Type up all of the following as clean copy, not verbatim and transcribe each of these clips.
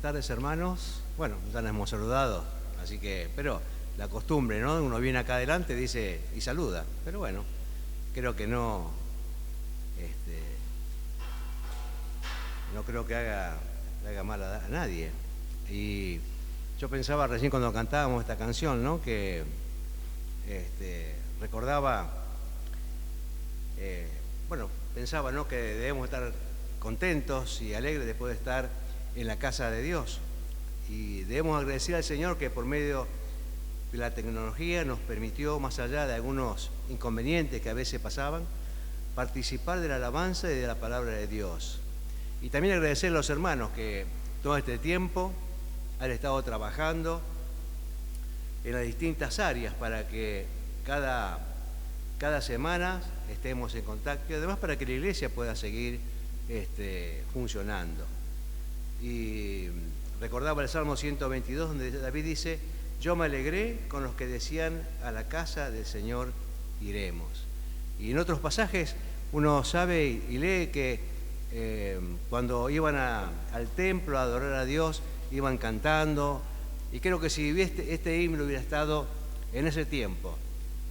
tardes, hermanos. Bueno, ya nos hemos saludado, así que, pero la costumbre, ¿no? Uno viene acá adelante, dice y saluda, pero bueno, creo que no, no creo que le haga mal a nadie. Y yo pensaba recién cuando cantábamos esta canción, ¿no? Que recordaba, bueno, pensaba, ¿no? Que debemos estar contentos y alegres después de estar en la casa de Dios. Y debemos agradecer al Señor que por medio de la tecnología nos permitió, más allá de algunos inconvenientes que a veces pasaban, participar de la alabanza y de la palabra de Dios. Y también agradecer a los hermanos que todo este tiempo han estado trabajando en las distintas áreas para que cada semana estemos en contacto y además para que la iglesia pueda seguir funcionando. Y recordaba el Salmo 122 donde David dice: yo me alegré con los que decían a la casa del Señor iremos. Y en otros pasajes uno sabe y lee que cuando iban al templo a adorar a Dios, iban cantando, y creo que si este himno hubiera estado en ese tiempo,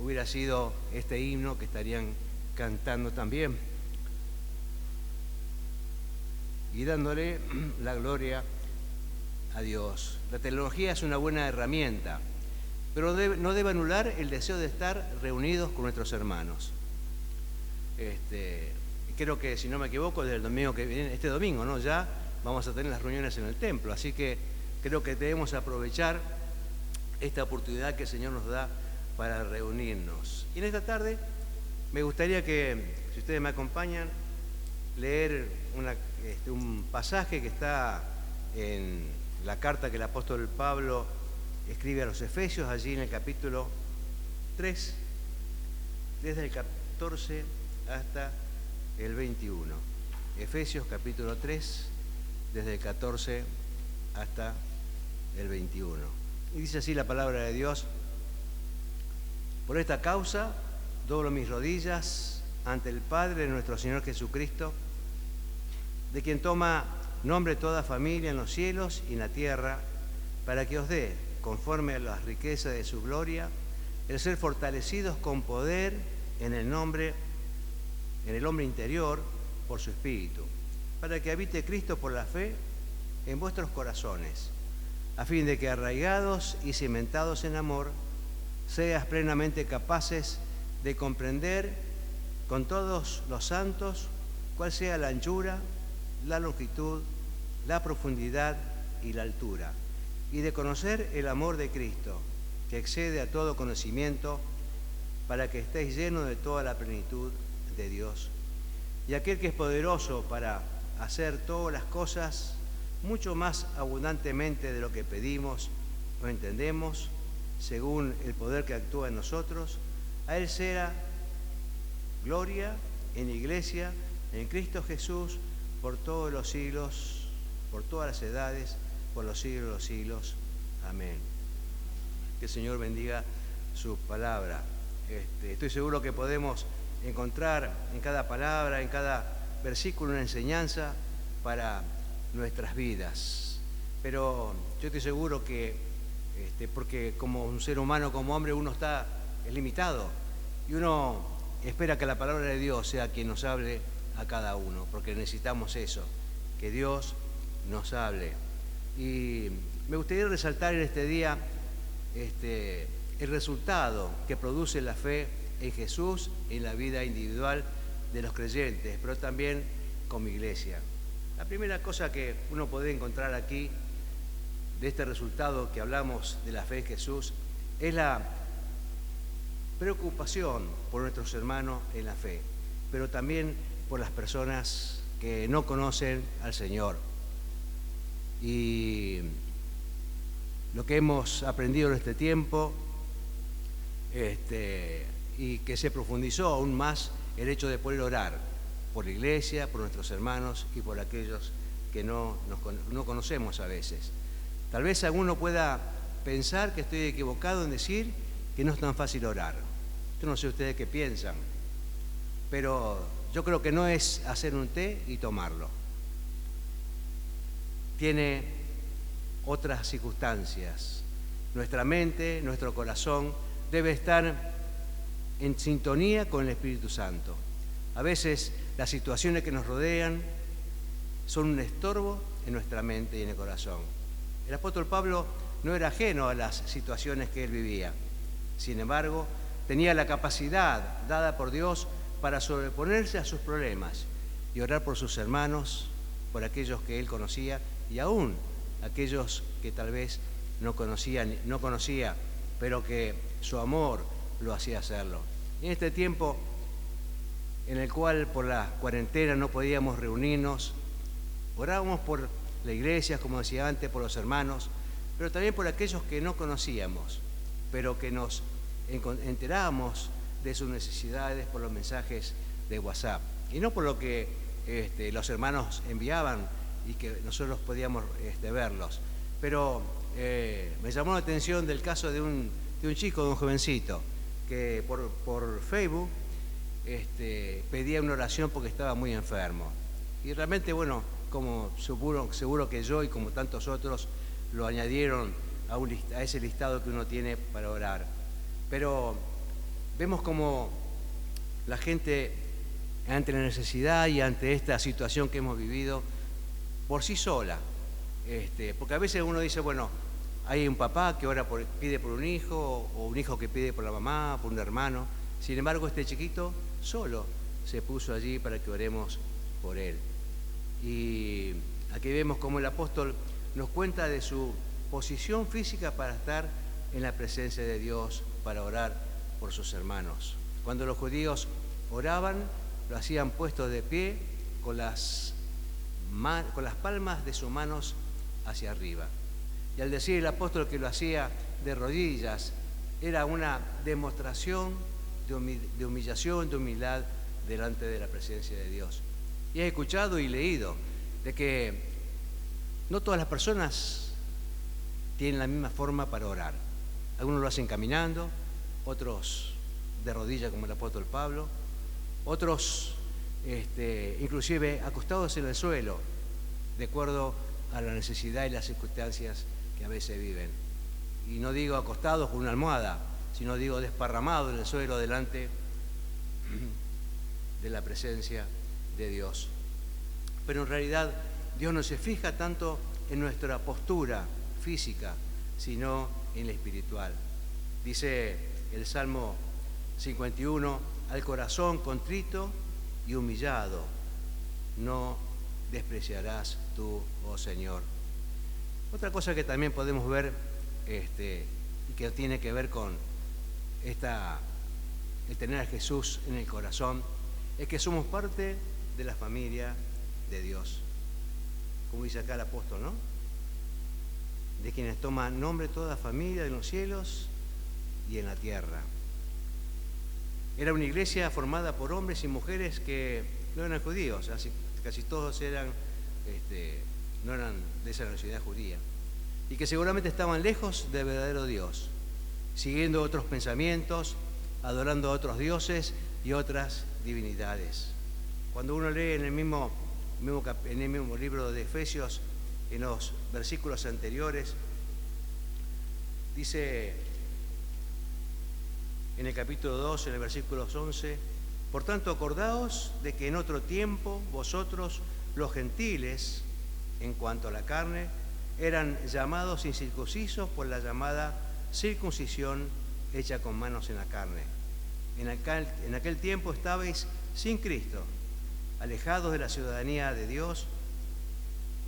hubiera sido este himno que estarían cantando también y dándole la gloria a Dios. La tecnología es una buena herramienta, pero no debe anular el deseo de estar reunidos con nuestros hermanos. Creo que, si no me equivoco, desde el domingo que viene, este domingo, ¿no? Ya vamos a tener las reuniones en el templo, así que creo que debemos aprovechar esta oportunidad que el Señor nos da para reunirnos. Y en esta tarde me gustaría que, si ustedes me acompañan, leer un pasaje que está en la carta que el apóstol Pablo escribe a los Efesios, allí en el capítulo 3, desde el 14 hasta el 21. Efesios capítulo 3, desde el 14 hasta el 21. Y dice así la palabra de Dios: por esta causa doblo mis rodillas ante el Padre de nuestro Señor Jesucristo, de quien toma nombre toda familia en los cielos y en la tierra, para que os dé, conforme a las riquezas de su gloria, el ser fortalecidos con poder en el hombre interior por su Espíritu, para que habite Cristo por la fe en vuestros corazones, a fin de que, arraigados y cimentados en amor, seas plenamente capaces de comprender con todos los santos cuál sea la anchura, la longitud, la profundidad y la altura, y de conocer el amor de Cristo, que excede a todo conocimiento, para que estéis llenos de toda la plenitud de Dios. Y aquel que es poderoso para hacer todas las cosas mucho más abundantemente de lo que pedimos o entendemos, según el poder que actúa en nosotros, a Él sea gloria en la Iglesia, en Cristo Jesús, por todos los siglos, por todas las edades, por los siglos de los siglos. Amén. Que el Señor bendiga su palabra. Estoy seguro que podemos encontrar en cada palabra, en cada versículo, una enseñanza para nuestras vidas. Pero yo estoy seguro que, porque como un ser humano, como hombre, uno es limitado y uno espera que la palabra de Dios sea quien nos hable a cada uno, porque necesitamos eso, que Dios nos hable. Y me gustaría resaltar en este día el resultado que produce la fe en Jesús en la vida individual de los creyentes, pero también como iglesia. La primera cosa que uno puede encontrar aquí de este resultado que hablamos de la fe en Jesús es la preocupación por nuestros hermanos en la fe, pero también por las personas que no conocen al Señor. Y lo que hemos aprendido en este tiempo, y que se profundizó aún más el hecho de poder orar por la iglesia, por nuestros hermanos y por aquellos que no conocemos a veces. Tal vez alguno pueda pensar que estoy equivocado en decir que no es tan fácil orar. Yo no sé ustedes qué piensan, pero yo creo que no es hacer un té y tomarlo. Tiene otras circunstancias. Nuestra mente, nuestro corazón debe estar en sintonía con el Espíritu Santo. A veces las situaciones que nos rodean son un estorbo en nuestra mente y en el corazón. El apóstol Pablo no era ajeno a las situaciones que él vivía. Sin embargo, tenía la capacidad dada por Dios para sobreponerse a sus problemas y orar por sus hermanos, por aquellos que él conocía y aún aquellos que tal vez no conocía, pero que su amor lo hacía hacerlo. En este tiempo en el cual por la cuarentena no podíamos reunirnos, orábamos por la iglesia, como decía antes, por los hermanos, pero también por aquellos que no conocíamos, pero que nos enterábamos de sus necesidades por los mensajes de WhatsApp, y no por lo que los hermanos enviaban y que nosotros podíamos verlos. Pero me llamó la atención del caso de un chico, de un jovencito, que por Facebook pedía una oración porque estaba muy enfermo. Y realmente, bueno, como seguro que yo y como tantos otros lo añadieron a ese listado que uno tiene para orar. Pero vemos como la gente, ante la necesidad y ante esta situación que hemos vivido, por sí sola, porque a veces uno dice, bueno, hay un papá que pide por un hijo, o un hijo que pide por la mamá, por un hermano. Sin embargo, este chiquito solo se puso allí para que oremos por él. Y aquí vemos cómo el apóstol nos cuenta de su posición física para estar en la presencia de Dios, para orar por sus hermanos. Cuando los judíos oraban, lo hacían puesto de pie con las palmas de sus manos hacia arriba. Y al decir el apóstol que lo hacía de rodillas, era una demostración de humillación, de humildad delante de la presencia de Dios. Y he escuchado y leído de que no todas las personas tienen la misma forma para orar. Algunos lo hacen caminando, otros de rodillas como el apóstol Pablo, otros inclusive acostados en el suelo, de acuerdo a la necesidad y las circunstancias que a veces viven. Y no digo acostados con una almohada, sino digo desparramados en el suelo delante de la presencia de Dios. Pero en realidad Dios no se fija tanto en nuestra postura física, sino en la espiritual. Dice el Salmo 51, al corazón contrito y humillado no despreciarás tú, oh Señor. Otra cosa que también podemos ver y que tiene que ver con el tener a Jesús en el corazón, es que somos parte de la familia de Dios. Como dice acá el apóstol, ¿no? De quienes toma nombre toda familia en los cielos y en la tierra. Era una iglesia formada por hombres y mujeres que no eran judíos, casi todos no eran de esa nacionalidad judía, y que seguramente estaban lejos del verdadero Dios, siguiendo otros pensamientos, adorando a otros dioses y otras divinidades. Cuando uno lee en el mismo libro de Efesios, en los versículos anteriores, dice en el capítulo 2, en el versículo 11, por tanto acordaos de que en otro tiempo vosotros, los gentiles, en cuanto a la carne, eran llamados incircuncisos por la llamada circuncisión hecha con manos en la carne. En aquel tiempo estabais sin Cristo, alejados de la ciudadanía de Dios,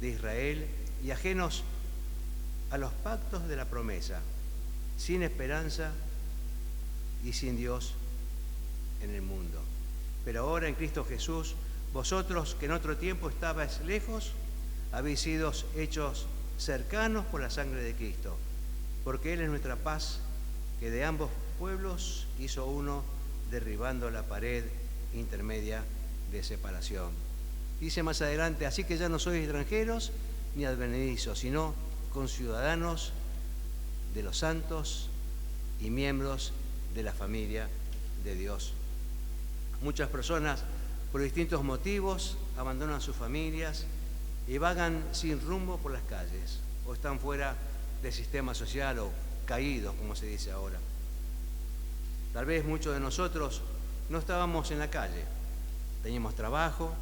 de Israel, y ajenos a los pactos de la promesa, sin esperanza y sin Dios en el mundo. Pero ahora en Cristo Jesús, vosotros que en otro tiempo estabais lejos, habéis sido hechos cercanos por la sangre de Cristo, porque Él es nuestra paz, que de ambos pueblos hizo uno, derribando la pared intermedia de separación. Dice más adelante, así que ya no sois extranjeros ni advenedizos, sino conciudadanos de los santos y miembros de la familia de Dios. Muchas personas, por distintos motivos, abandonan sus familias y vagan sin rumbo por las calles. o están fuera del sistema social o caídos, como se dice ahora. Tal vez muchos de nosotros no estábamos en la calle, teníamos trabajo,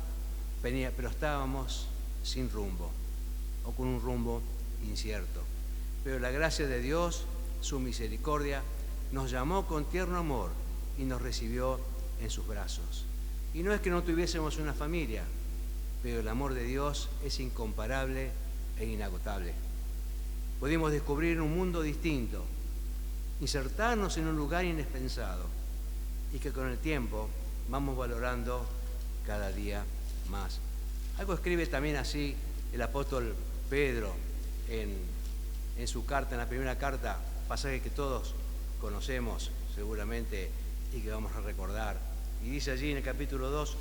pero estábamos sin rumbo o con un rumbo incierto. Pero la gracia de Dios, su misericordia, nos llamó con tierno amor y nos recibió en sus brazos. Y no es que no tuviésemos una familia, pero el amor de Dios es incomparable e inagotable. Pudimos descubrir un mundo distinto, insertarnos en un lugar inexpensado y que con el tiempo vamos valorando cada día más. Algo escribe también así el apóstol Pedro en su carta, en la primera carta, pasaje que todos conocemos seguramente y que vamos a recordar. Y dice allí en el capítulo 2,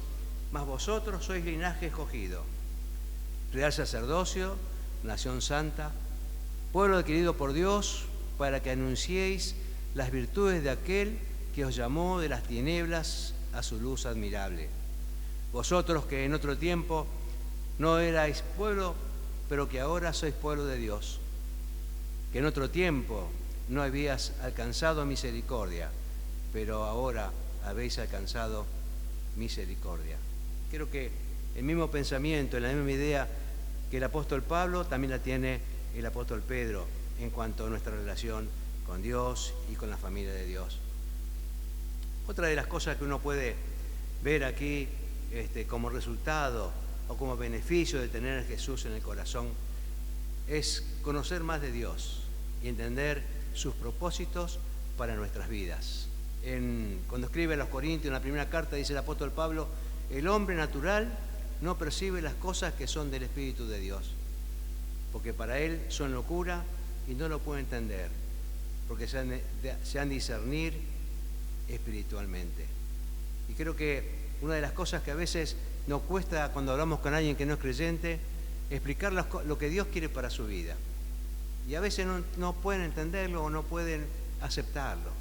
mas vosotros sois linaje escogido, real sacerdocio, nación santa, pueblo adquirido por Dios, para que anunciéis las virtudes de aquel que os llamó de las tinieblas a su luz admirable. Vosotros que en otro tiempo no erais pueblo, pero que ahora sois pueblo de Dios, que en otro tiempo no habías alcanzado misericordia, pero ahora habéis alcanzado misericordia. Creo que el mismo pensamiento, la misma idea que el apóstol Pablo, también la tiene el apóstol Pedro en cuanto a nuestra relación con Dios y con la familia de Dios. Otra de las cosas que uno puede ver aquí como resultado o como beneficio de tener a Jesús en el corazón es conocer más de Dios y entender sus propósitos para nuestras vidas. Cuando escribe a los Corintios, en la primera carta, dice el apóstol Pablo, el hombre natural no percibe las cosas que son del Espíritu de Dios, porque para él son locura y no lo puede entender, porque se han de discernir espiritualmente. Y creo que una de las cosas que a veces nos cuesta cuando hablamos con alguien que no es creyente, explicar lo que Dios quiere para su vida. Y a veces no pueden entenderlo o no pueden aceptarlo,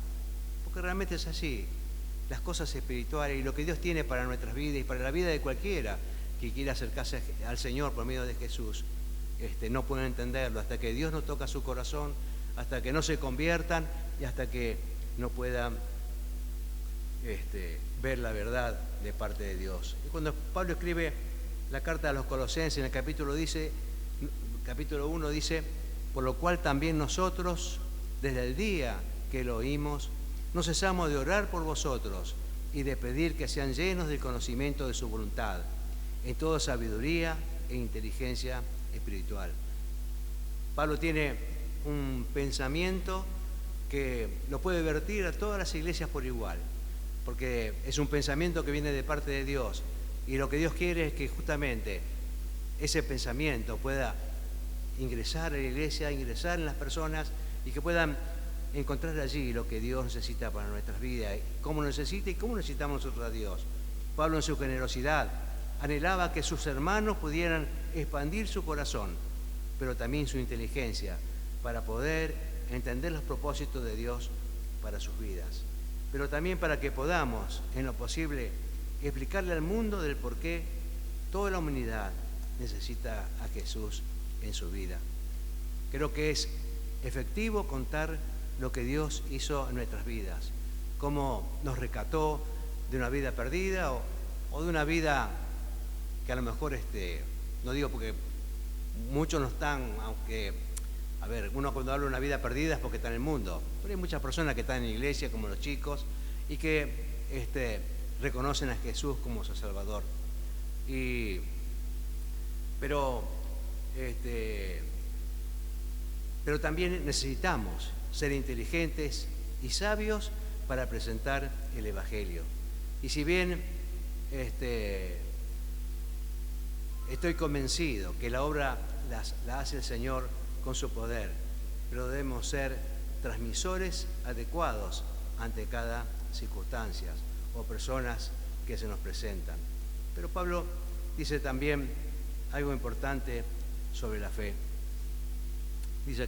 porque realmente es así. Las cosas espirituales y lo que Dios tiene para nuestras vidas y para la vida de cualquiera que quiera acercarse al Señor por medio de Jesús, no pueden entenderlo hasta que Dios no toca su corazón, hasta que no se conviertan y hasta que no puedan ver la verdad de parte de Dios. Y cuando Pablo escribe la carta a los Colosenses, en el capítulo 1 dice, por lo cual también nosotros, desde el día que lo oímos, no cesamos de orar por vosotros y de pedir que sean llenos del conocimiento de su voluntad, en toda sabiduría e inteligencia espiritual. Pablo tiene un pensamiento que lo puede vertir a todas las iglesias por igual, porque es un pensamiento que viene de parte de Dios, y lo que Dios quiere es que justamente ese pensamiento pueda ingresar a la iglesia, ingresar en las personas y que puedan encontrar allí lo que Dios necesita para nuestras vidas, cómo necesita y cómo necesitamos nosotros a Dios. Pablo, en su generosidad, anhelaba que sus hermanos pudieran expandir su corazón, pero también su inteligencia, para poder entender los propósitos de Dios para sus vidas, pero también para que podamos, en lo posible, explicarle al mundo del por qué toda la humanidad necesita a Jesús en su vida. Creo que es efectivo contar lo que Dios hizo en nuestras vidas, cómo nos rescató de una vida perdida o de una vida que a lo mejor, no digo porque muchos no están, aunque, a ver, uno cuando habla de una vida perdida es porque está en el mundo, pero hay muchas personas que están en la iglesia, como los chicos, y que reconocen a Jesús como su Salvador. Pero también necesitamos ser inteligentes y sabios para presentar el Evangelio. Y si bien estoy convencido que la obra la hace el Señor con su poder, pero debemos ser transmisores adecuados ante cada circunstancia o personas que se nos presentan. Pero Pablo dice también algo importante sobre la fe.